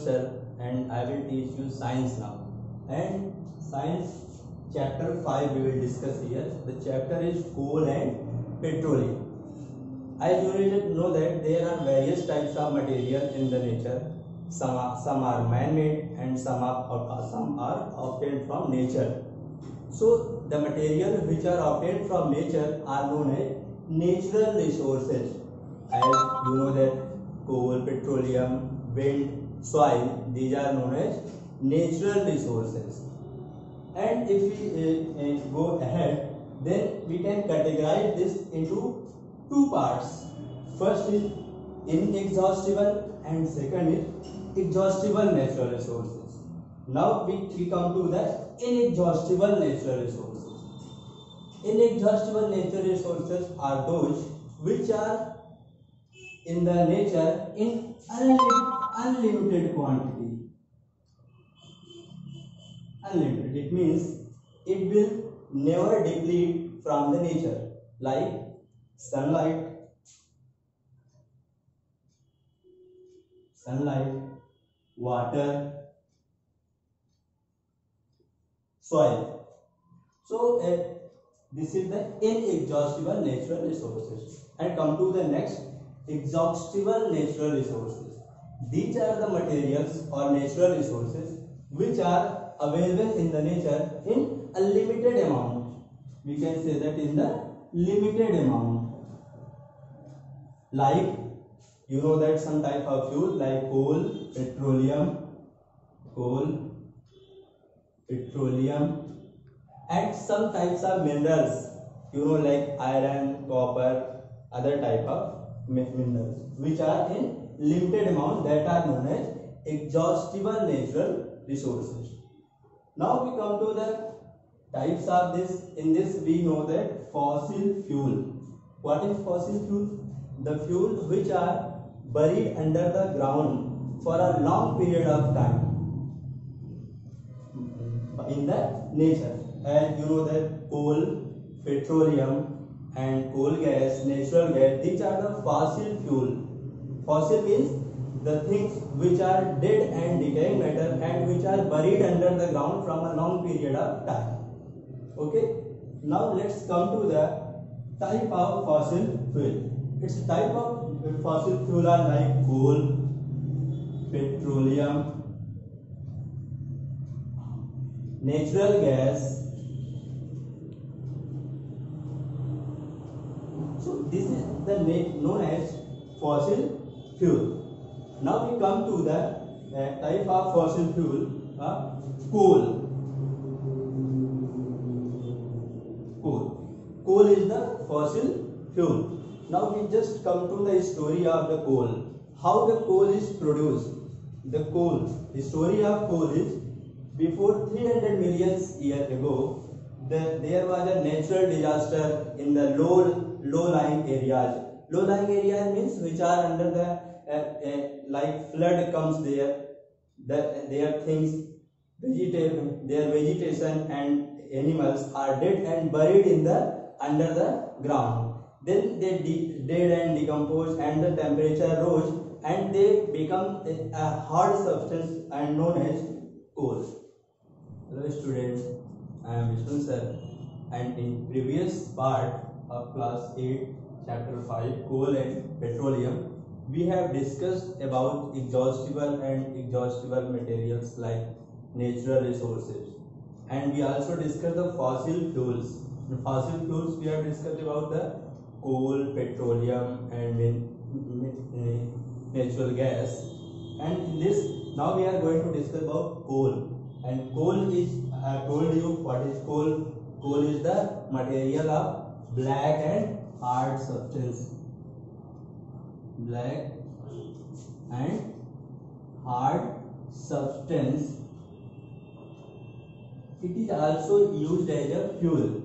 semester and I will teach you science now. And science chapter 5 we will discuss here. The chapter is coal and petroleum. As you know that there are various types of material in the nature. Some are man-made and some are obtained from nature. So the material which are obtained from nature are known as natural resources. As you know that coal, petroleum, wind, soil, these are known as natural resources. And if we go ahead, then we can categorize this into two parts. First is inexhaustible and second is exhaustible natural resources. Now we come to the inexhaustible natural resources. Inexhaustible natural resources are those which are in the nature in unlimited quantity. Unlimited, it means it will never deplete from the nature, like sunlight, water, soil. So this is the inexhaustible natural resources. And come to the next, exhaustible natural resources. These are the materials or natural resources which are available in the nature in a limited amount. We can say that in the limited amount. Like, you know that some type of fuel like coal, petroleum, and some types of minerals, you know, like iron, copper, other type of minerals which are in limited amount, that are known as exhaustible natural resources. Now we come to the types of this. In this we know that fossil fuel. What is fossil fuel? The fuel which are buried under the ground for a long period of time in the nature. And you know that coal, petroleum and coal gas, natural gas, these are the fossil fuel. Fossil means the things which are dead and decaying matter and which are buried under the ground from a long period of time. Okay. Now let's come to the type of fossil fuel. Its type of fossil fuel are like coal, petroleum, natural gas. So this is the known as fossil fuel. Now we come to the type of fossil fuel, coal. Coal is the fossil fuel. Now we just come to the story of the coal. How the coal is produced. The story of coal is, before 300 million years ago, there was a natural disaster in the low-lying areas. Low-lying areas means which are under the like flood comes there. Their things, their vegetation and animals are dead and buried in the under the ground. Then they dead and decomposed, and the temperature rose, and they become a hard substance and known as coal. Hello students, I am Vishnu sir, and in previous part of class 8 chapter 5 coal and petroleum, we have discussed about exhaustible and exhaustible materials like natural resources, and we also discussed the fossil fuels. In fossil fuels we have discussed about the coal, petroleum and natural gas, and in this now we are going to discuss about coal. And coal is, I have told you what is coal. Coal is the material of black and hard substance. Black and hard substance. It is also used as a fuel.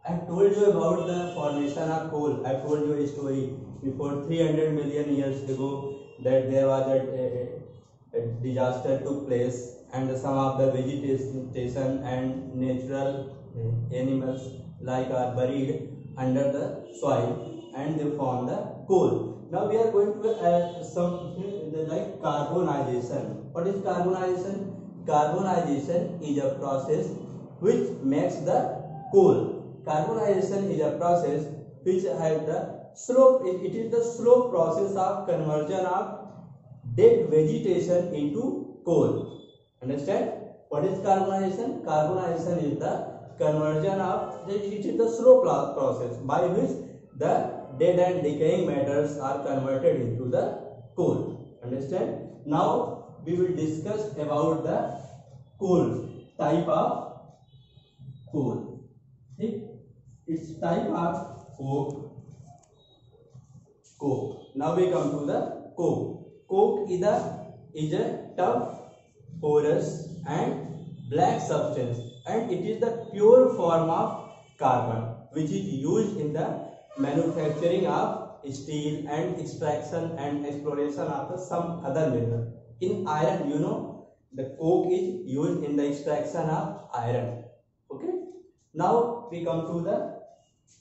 I told you about the formation of coal. I told you a story before 300 million years ago that there was a disaster took place, and some of the vegetation and natural animals like are buried under the soil, and they form the coal. Now we are going to like carbonization. What is carbonization? Carbonization is a process which makes the coal. Carbonization is a process which has the slow. It is the slow process of conversion of dead vegetation into coal. Understand? What is carbonization? Carbonization is the conversion of, it is the slow process by which the dead and decaying matters are converted into the coal. Understand? Now we will discuss about the coal, type of coal. Its type of coke. Now we come to the coke. Coke is a tough, porous and black substance, and it is the pure form of carbon which is used in the manufacturing of steel and extraction and exploration of some other mineral. In iron, you know, the coke is used in the extraction of iron. Okay. Now we come to the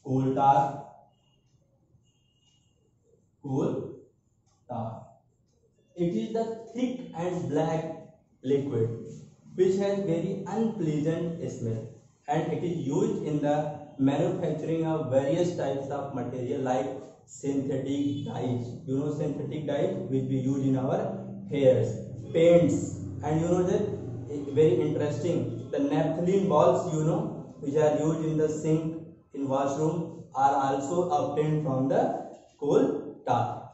coal tar. Coal tar. It is the thick and black liquid which has very unpleasant smell, and it is used in the manufacturing of various types of material like synthetic dyes. You know, synthetic dyes which we use in our hairs, paints, and you know that very interesting, the naphthalene balls, you know, which are used in the sink in washroom are also obtained from the coal tar.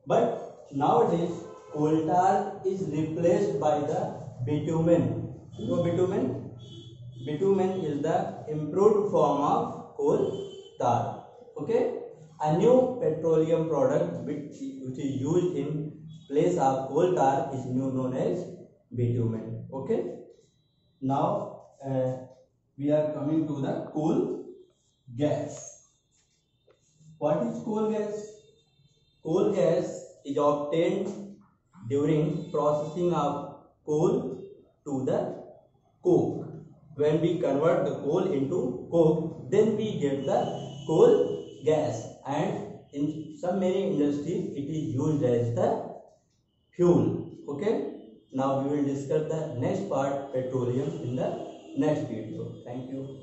But nowadays coal tar is replaced by the bitumen. You know bitumen? Bitumen is the improved form of coal tar. Okay? A new petroleum product which is used in place of coal tar is known as bitumen. Okay? Now we are coming to the coal gas. What is coal gas? Coal gas is obtained during processing of coal to the coke. When we convert the coal into coke, then we get the coal gas, and in some many industries it is used as the fuel. Okay. Now we will discuss the next part, petroleum, in the next video. Thank you.